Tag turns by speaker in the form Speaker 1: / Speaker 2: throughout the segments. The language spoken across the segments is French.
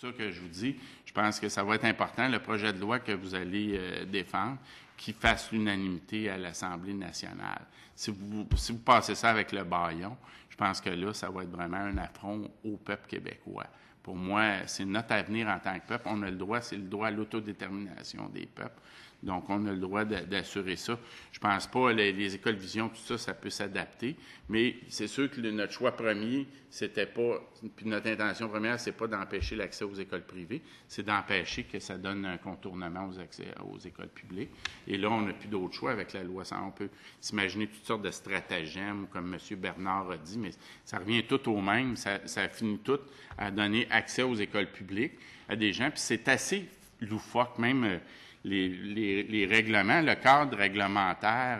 Speaker 1: ça que je vous dis, je pense que ça va être important, le projet de loi que vous allez défendre, qui fasse l'unanimité à l'Assemblée nationale. Si vous passez ça avec le bâillon, je pense que là, ça va être vraiment un affront au peuple québécois. Pour moi, c'est notre avenir en tant que peuple. On a le droit, c'est le droit à l'autodétermination des peuples. Donc, on a le droit d'assurer ça. Je pense pas, les écoles vision, tout ça, ça peut s'adapter. Mais c'est sûr que notre choix premier, c'était pas, puis notre intention première, c'est pas d'empêcher l'accès aux écoles privées, c'est d'empêcher que ça donne un contournement aux écoles publiques. Et là, on n'a plus d'autre choix avec la loi 100. On peut s'imaginer toutes sortes de stratagèmes, comme M. Bernard a dit, mais ça revient tout au même. Ça finit tout à donner accès aux écoles publiques à des gens. Puis c'est assez loufoque, même les règlements, le cadre réglementaire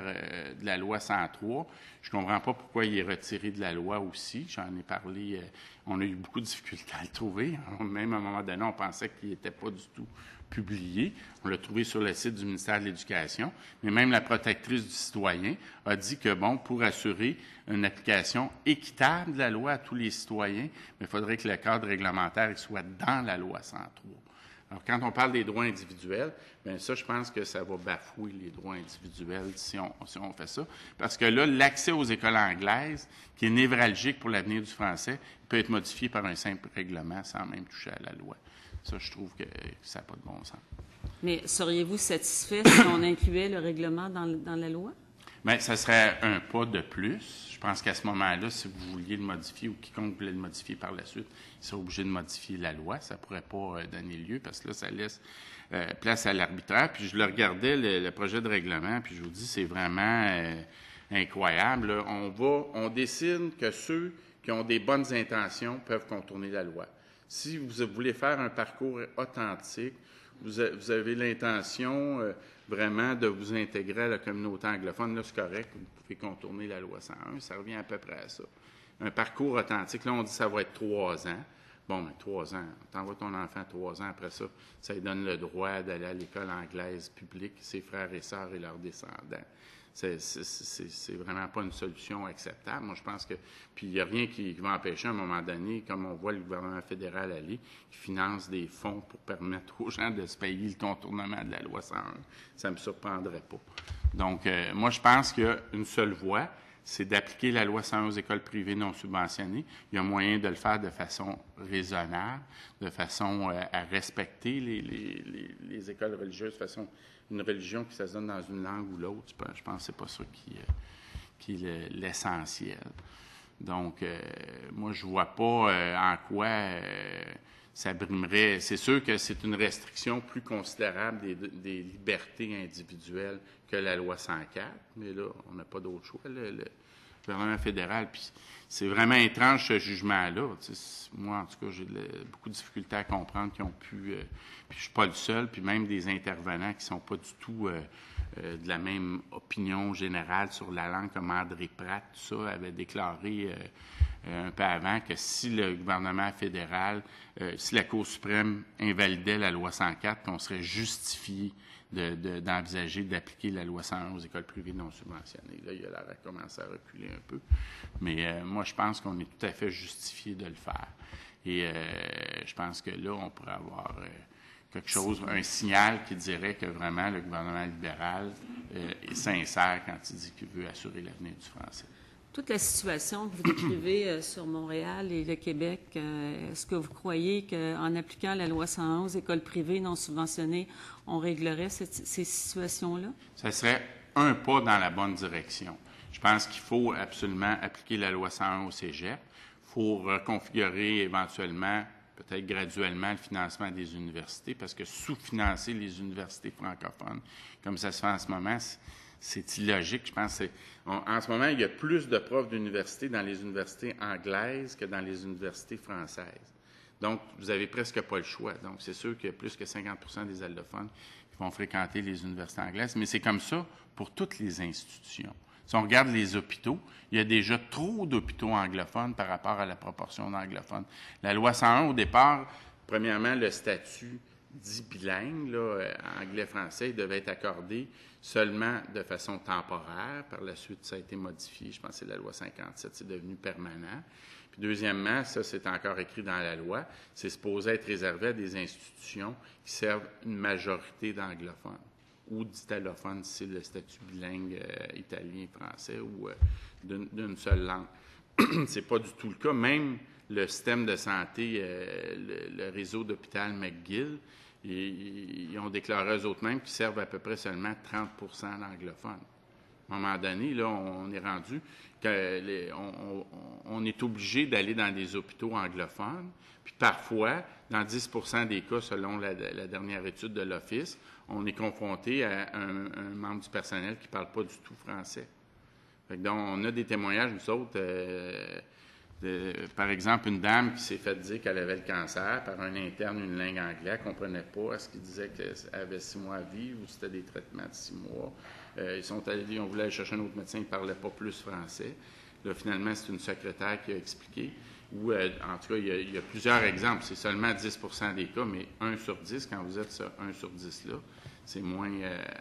Speaker 1: de la loi 103, je ne comprends pas pourquoi il est retiré de la loi aussi. J'en ai parlé, on a eu beaucoup de difficultés à le trouver. Même à un moment donné, on pensait qu'il n'était pas du tout publié. On l'a trouvé sur le site du ministère de l'Éducation. Mais même la protectrice du citoyen a dit que, bon, pour assurer une application équitable de la loi à tous les citoyens, il faudrait que le cadre réglementaire soit dans la loi 103. Alors, quand on parle des droits individuels, bien ça, je pense que ça va bafouer les droits individuels si on fait ça. Parce que là, l'accès aux écoles anglaises, qui est névralgique pour l'avenir du français, peut être modifié par un simple règlement sans même toucher à la loi. Ça, je trouve que ça n'a pas de bon sens.
Speaker 2: Mais seriez-vous satisfait si on incluait le règlement dans la loi?
Speaker 1: Bien, ça serait un pas de plus. Je pense qu'à ce moment-là, si vous vouliez le modifier ou quiconque voulait le modifier par la suite, il serait obligé de modifier la loi. Ça ne pourrait pas donner lieu parce que là, ça laisse place à l'arbitraire. Puis je le regardais, le projet de règlement, puis je vous dis, c'est vraiment incroyable. Là. On décide que ceux qui ont des bonnes intentions peuvent contourner la loi. Si vous voulez faire un parcours authentique, vous avez l'intention vraiment de vous intégrer à la communauté anglophone, là, c'est correct, vous pouvez contourner la loi 101, ça revient à peu près à ça. Un parcours authentique, là, on dit que ça va être 3 ans. Bon, mais 3 ans, t'envoies ton enfant 3 ans, après ça, ça lui donne le droit d'aller à l'école anglaise publique, ses frères et sœurs et leurs descendants. C'est vraiment pas une solution acceptable. Moi, je pense que... Puis, il n'y a rien qui va empêcher, à un moment donné, comme on voit le gouvernement fédéral aller, qui finance des fonds pour permettre aux gens de se payer le contournement de la loi 101. Ça ne me surprendrait pas. Donc, moi, je pense qu'il y a une seule voie, c'est d'appliquer la loi 101 aux écoles privées non subventionnées. Il y a moyen de le faire de façon raisonnable, de façon à respecter les écoles religieuses, de façon... Une religion qui se donne dans une langue ou l'autre, je pense que ce n'est pas ça qui est l'essentiel. Donc, moi, je ne vois pas en quoi ça brimerait. C'est sûr que c'est une restriction plus considérable des libertés individuelles que la loi 104, mais là, on n'a pas d'autre choix. Le gouvernement fédéral, puis c'est vraiment étrange ce jugement-là. Moi, en tout cas, j'ai beaucoup de difficultés à comprendre qu'ils ont pu... puis je suis pas le seul, puis même des intervenants qui sont pas du tout de la même opinion générale sur la langue, comme André Pratt, tout ça, avait déclaré un peu avant que si le gouvernement fédéral, si la Cour suprême invalidait la loi 104, qu'on serait justifié d'envisager d'appliquer la loi 101 aux écoles privées non subventionnées. Là, il a commencé à reculer un peu. Mais moi, je pense qu'on est tout à fait justifié de le faire. Et je pense que là, on pourrait avoir quelque chose, un signal qui dirait que vraiment le gouvernement libéral est sincère quand il dit qu'il veut assurer l'avenir du français.
Speaker 2: Toute la situation que vous décrivez sur Montréal et le Québec, est-ce que vous croyez qu'en appliquant la loi 101 aux écoles privées non subventionnées, on réglerait ces situations-là? Ça
Speaker 1: serait un pas dans la bonne direction. Je pense qu'il faut absolument appliquer la loi 101 au cégep. Il faut reconfigurer éventuellement, peut-être graduellement, le financement des universités, parce que sous-financer les universités francophones, comme ça se fait en ce moment, c'est illogique. Je pense en ce moment, il y a plus de profs d'université dans les universités anglaises que dans les universités françaises. Donc, vous n'avez presque pas le choix. Donc, c'est sûr qu'il y a plus que 50% des allophones qui vont fréquenter les universités anglaises, mais c'est comme ça pour toutes les institutions. Si on regarde les hôpitaux, il y a déjà trop d'hôpitaux anglophones par rapport à la proportion d'anglophones. La loi 101, au départ, premièrement, le statut dit bilingue, là, anglais-français, il devait être accordé seulement de façon temporaire. Par la suite, ça a été modifié. Je pense que c'est la loi 57, c'est devenu permanent. Puis deuxièmement, ça, c'est encore écrit dans la loi, c'est supposé être réservé à des institutions qui servent une majorité d'anglophones ou d'italophone, si c'est le statut bilingue italien, français ou d'une seule langue. C'est pas du tout le cas. Même le système de santé, le réseau d'hôpital McGill, ils ont déclaré eux autres mêmes qu'ils servent à peu près seulement 30 d'anglophones. À un moment donné, là, on est rendu qu'on est obligé d'aller dans des hôpitaux anglophones. Puis parfois, dans 10 des cas, selon la dernière étude de l'Office, on est confronté à un membre du personnel qui ne parle pas du tout français. Fait que donc, on a des témoignages, nous autres, par exemple, une dame qui s'est fait dire qu'elle avait le cancer par un interne, une langue anglaise, elle ne comprenait pas. Est-ce qu'il disait qu'elle avait 6 mois à vivre ou c'était des traitements de 6 mois? On voulait aller chercher un autre médecin, il ne parlait pas plus français. Là, finalement, c'est une secrétaire qui a expliqué. Ou, en tout cas, il y a plusieurs exemples. C'est seulement 10 des cas, mais 1 sur 10, quand vous êtes ce 1 sur 10-là, c'est moins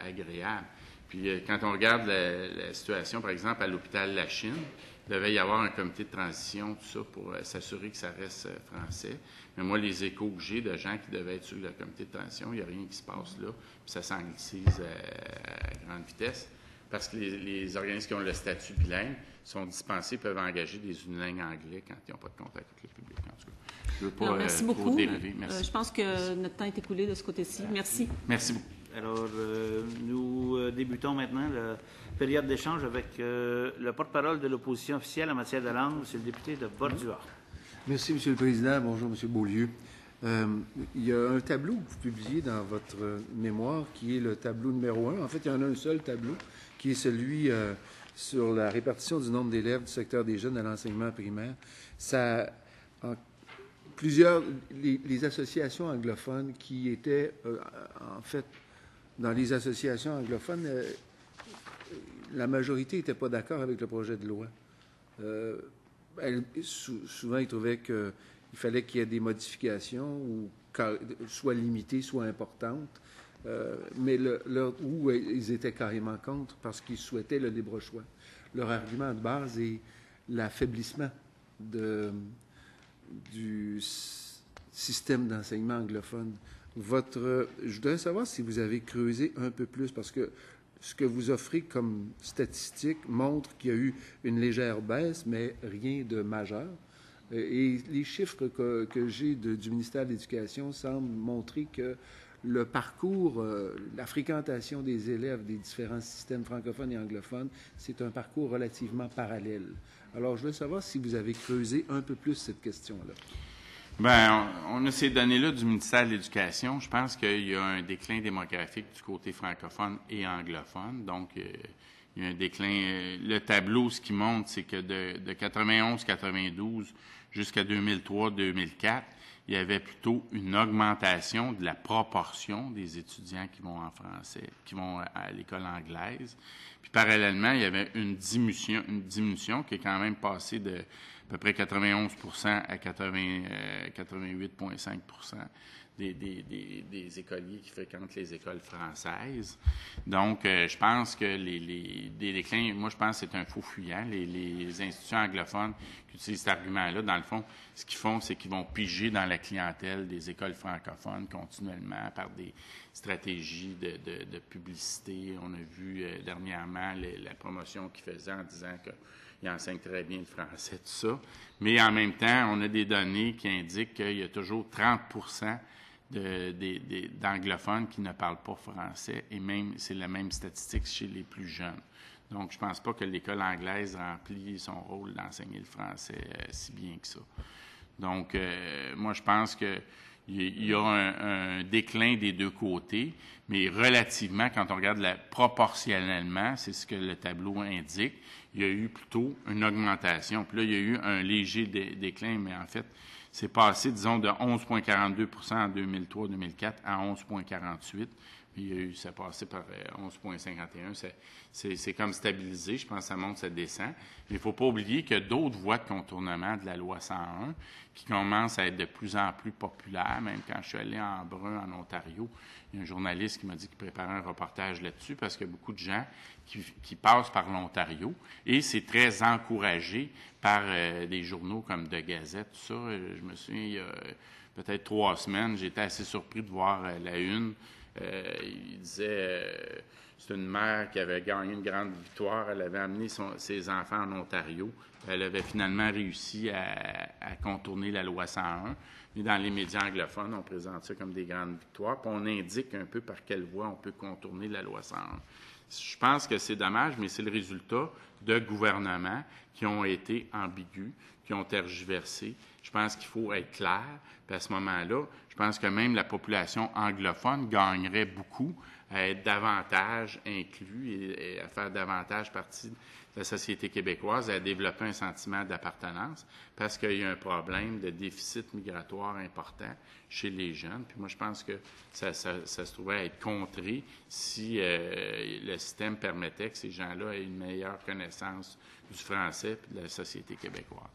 Speaker 1: agréable. Puis, quand on regarde la situation, par exemple, à l'hôpital La Chine, il devait y avoir un comité de transition, tout ça, pour s'assurer que ça reste français. Mais moi, les échos que j'ai de gens qui devaient être sur le comité de transition, il n'y a rien qui se passe là, puis ça s'anglicise à grande vitesse, parce que les organismes qui ont le statut bilingue sont dispensés, peuvent engager des unilingues anglais quand ils n'ont pas de contact avec le public. En tout cas, je ne veux pas
Speaker 2: merci beaucoup.
Speaker 1: dériver. Merci.
Speaker 2: Je pense que notre temps est écoulé de ce côté-ci. Merci.
Speaker 1: Merci beaucoup.
Speaker 3: Alors, nous débutons maintenant la période d'échange avec le porte-parole de l'opposition officielle en matière de langue, c'est le député de Bordua.
Speaker 4: Merci, M. le Président. Bonjour, M. Beaulieu. Il y a un tableau que vous publiez dans votre mémoire qui est le tableau numéro 1. En fait, il y en a un seul tableau qui est celui sur la répartition du nombre d'élèves du secteur des jeunes à l'enseignement primaire. Ça, les associations anglophones qui étaient, en fait, dans les associations anglophones, la majorité n'était pas d'accord avec le projet de loi. Souvent, ils trouvaient qu'il fallait qu'il y ait des modifications, ou soit limitées, soit importantes, mais où ils étaient carrément contre parce qu'ils souhaitaient le libre choix. Leur argument de base est l'affaiblissement du système d'enseignement anglophone. Je voudrais savoir si vous avez creusé un peu plus, parce que ce que vous offrez comme statistique montre qu'il y a eu une légère baisse, mais rien de majeur. Et les chiffres que j'ai du ministère de l'Éducation semblent montrer que le parcours, la fréquentation des élèves des différents systèmes francophones et anglophones, c'est un parcours relativement parallèle. Alors, je veux savoir si vous avez creusé un peu plus cette question-là.
Speaker 1: Bien, on a ces données-là du ministère de l'Éducation. Je pense qu'il y a un déclin démographique du côté francophone et anglophone. Donc, il y a un déclin. Le tableau, ce qui montre, c'est que de 91-92 jusqu'à 2003-2004, il y avait plutôt une augmentation de la proportion des étudiants qui vont en français, qui vont à l'école anglaise. Puis, parallèlement, il y avait une diminution qui est quand même passée de à peu près 91 à 88,5 des écoliers qui fréquentent les écoles françaises. Donc, je pense que des déclins, moi, je pense que c'est un faux fuyant. Les institutions anglophones qui utilisent cet argument-là, dans le fond, ce qu'ils font, c'est qu'ils vont piger dans la clientèle des écoles francophones continuellement par des stratégies de publicité. On a vu dernièrement la promotion qu'ils faisaient en disant qu'ils enseignent très bien le français, tout ça. Mais en même temps, on a des données qui indiquent qu'il y a toujours 30 d'anglophones qui ne parlent pas français, et même c'est la même statistique chez les plus jeunes. Donc, je ne pense pas que l'école anglaise remplit son rôle d'enseigner le français si bien que ça. Donc, moi, je pense qu'il y a un déclin des deux côtés, mais relativement, quand on regarde proportionnellement, c'est ce que le tableau indique, il y a eu plutôt une augmentation. Puis là, il y a eu un léger déclin, mais en fait, c'est passé, disons, de 11,42 en 2003-2004 à 11,48. Ça passé par 11,51. C'est comme stabilisé. Je pense que ça monte, ça descend. Mais il ne faut pas oublier qu'il y a d'autres voies de contournement de la loi 101 qui commencent à être de plus en plus populaires. Même quand je suis allé en Brun, en Ontario, il y a un journaliste qui m'a dit qu'il préparait un reportage là-dessus parce qu'il y a beaucoup de gens qui passent par l'Ontario. Et c'est très encouragé par des journaux comme The Gazette, tout ça. Je me souviens, il y a peut-être 3 semaines, j'étais assez surpris de voir la une. Il disait c'est une mère qui avait gagné une grande victoire. Elle avait amené ses enfants en Ontario. Elle avait finalement réussi à contourner la loi 101. Mais dans les médias anglophones, on présente ça comme des grandes victoires. Puis on indique un peu par quelle voie on peut contourner la loi 101. Je pense que c'est dommage, mais c'est le résultat de gouvernements qui ont été ambigus, qui ont tergiversé. Je pense qu'il faut être clair. Puis à ce moment-là, je pense que même la population anglophone gagnerait beaucoup à être davantage inclus et à faire davantage partie de la société québécoise, à développer un sentiment d'appartenance, parce qu'il y a un problème de déficit migratoire important chez les jeunes. Puis moi, je pense que ça se trouvait à être contré si le système permettait que ces gens-là aient une meilleure connaissance du français et de la société québécoise.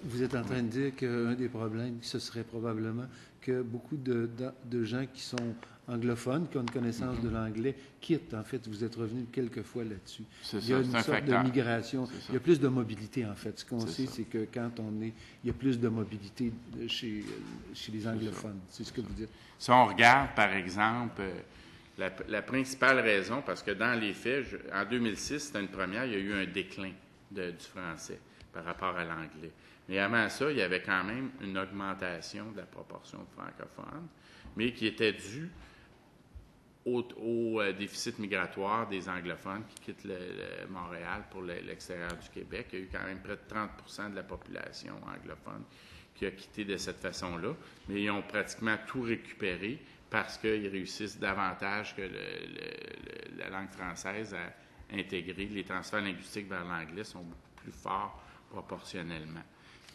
Speaker 4: Vous êtes en train de dire qu'un des problèmes, ce serait probablement que beaucoup de gens qui sont anglophones, qui ont une connaissance de l'anglais, quittent. En fait, vous êtes revenu quelques fois là-dessus. Il y a une sorte de migration. Il y a plus de mobilité, en fait. Ce qu'on sait, c'est que quand il y a plus de mobilité chez les anglophones. C'est ce que vous dites.
Speaker 1: Si on regarde, par exemple, la principale raison, parce que dans les faits, en 2006, c'était une première, il y a eu un déclin du français par rapport à l'anglais. Mais avant ça, il y avait quand même une augmentation de la proportion de francophones, mais qui était due au déficit migratoire des anglophones qui quittent Montréal pour l'extérieur du Québec. Il y a eu quand même près de 30 de la population anglophone qui a quitté de cette façon-là, mais ils ont pratiquement tout récupéré parce qu'ils réussissent davantage que la langue française à intégrer. Les transferts linguistiques vers l'anglais sont beaucoup plus forts proportionnellement.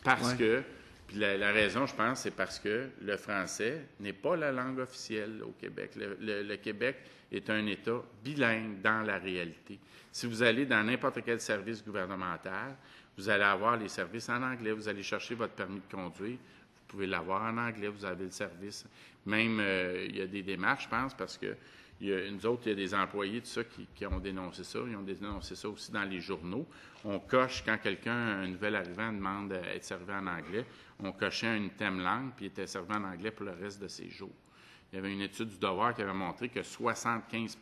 Speaker 1: Parce que, puis la raison, je pense, c'est parce que le français n'est pas la langue officielle au Québec. Le Québec est un État bilingue dans la réalité. Si vous allez dans n'importe quel service gouvernemental, vous allez avoir les services en anglais. Vous allez chercher votre permis de conduire, vous pouvez l'avoir en anglais, vous avez le service. Même, il y a des démarches, je pense, parce que nous autres, il y a des employés de ça qui ont dénoncé ça. Ils ont dénoncé ça aussi dans les journaux. On coche, quand quelqu'un, un nouvel arrivant, demande d'être servi en anglais, on cochait une thème langue, puis il était servi en anglais pour le reste de ses jours. Il y avait une étude du Devoir qui avait montré que 75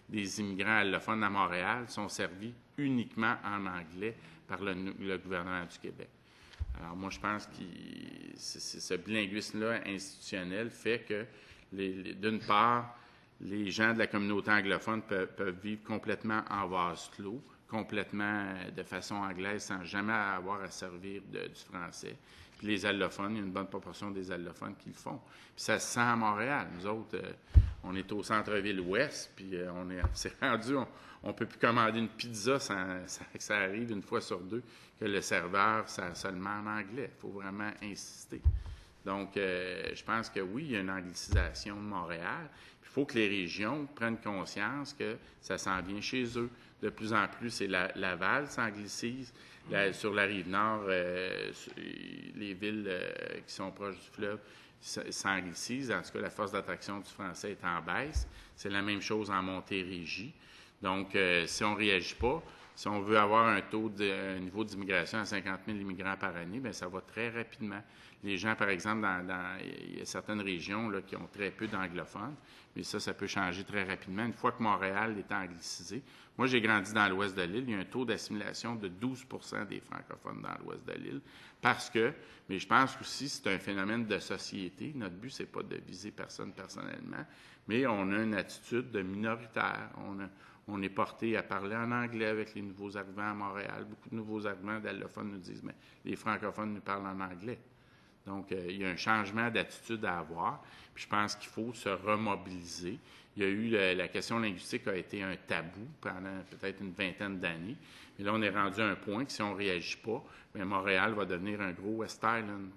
Speaker 1: des immigrants allophones à Montréal sont servis uniquement en anglais par le gouvernement du Québec. Alors moi, je pense que ce bilinguisme-là institutionnel fait que, d'une part, les gens de la communauté anglophone peuvent vivre complètement en vase clos, complètement de façon anglaise, sans jamais avoir à servir du français. Puis les allophones, il y a une bonne proportion des allophones qui le font. Puis ça se sent à Montréal. Nous autres, on est au centre-ville ouest, puis c'est rendu, on ne peut plus commander une pizza sans que ça arrive une fois sur deux que le serveur, ça seulement en anglais. Il faut vraiment insister. Donc, je pense que oui, il y a une anglicisation de Montréal. Il faut que les régions prennent conscience que ça s'en vient chez eux. De plus en plus, c'est Laval s'anglicise. Sur la rive nord, les villes qui sont proches du fleuve s'anglicisent. En tout cas, la force d'attraction du français est en baisse. C'est la même chose en Montérégie. Donc, si on ne réagit pas, si on veut avoir un niveau d'immigration à 50 000 immigrants par année, bien, ça va très rapidement. Les gens, par exemple, il y a certaines régions là, qui ont très peu d'anglophones, mais ça peut changer très rapidement. Une fois que Montréal est anglicisé, moi, j'ai grandi dans l'ouest de l'île, il y a un taux d'assimilation de 12 des francophones dans l'ouest de l'île, mais je pense aussi que c'est un phénomène de société. Notre but, c'est pas de viser personne personnellement, mais on a une attitude de minoritaire. On est porté à parler en anglais avec les nouveaux arrivants à Montréal. Beaucoup de nouveaux arrivants d'allophones nous disent, mais les francophones nous parlent en anglais. Donc, il y a un changement d'attitude à avoir. Puis je pense qu'il faut se remobiliser. Il y a eu la question linguistique a été un tabou pendant peut-être une vingtaine d'années. Mais là, on est rendu à un point que si on ne réagit pas, bien, Montréal va devenir un gros West Island.